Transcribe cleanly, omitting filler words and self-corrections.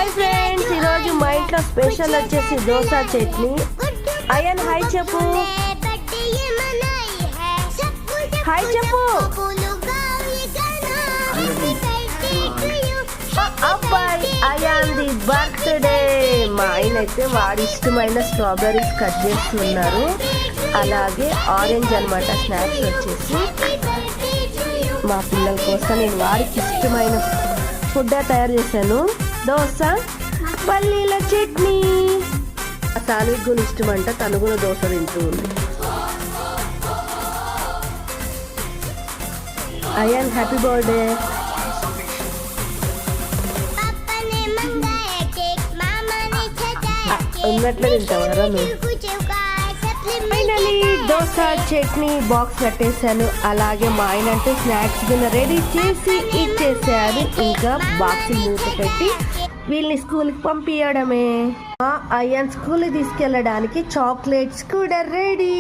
Hi friends, ఈరోజు మా ఇంట్లో స్పెషల్ వచ్చేసి దోశ చట్నీ. అయాన్ హాయ్ చెప్పు. హాయ్ చెప్పు. అబ్బాయి అయాన్ ది బర్త్డే. మా ఆయన అయితే వాడి ఇష్టమైన స్ట్రాబెర్రీస్ కట్ చేస్తున్నారు. అలాగే ఆరెంజ్ అన్నమాట స్నాక్స్ వచ్చేసి. మా పిల్లల కోసం నేను వాడికి ఇష్టమైన ఫుడ్ తయారు చేశాను. దోశ పల్లీల చట్నీ. సాన్విక్ కూడా ఇష్టం అంట, తను కూడా దోశ తింటూ ఉంది. Ayan happy birthday. ఉన్నట్లే తింటావరా నువ్వు. ఫైనలీ దోశ చట్నీ బాక్స్ కట్టేశాను. అలాగే మా ఆయన అంటే స్నాక్స్ కింద రెడీ చేసి ఇచ్చేసారు. ఇంకా బాక్స్ మూత పెట్టి వీళ్ళని స్కూల్కి పంపించడమే. అయాన్ స్కూల్కి తీసుకెళ్ళడానికి చాక్లెట్స్ కూడా రెడీ.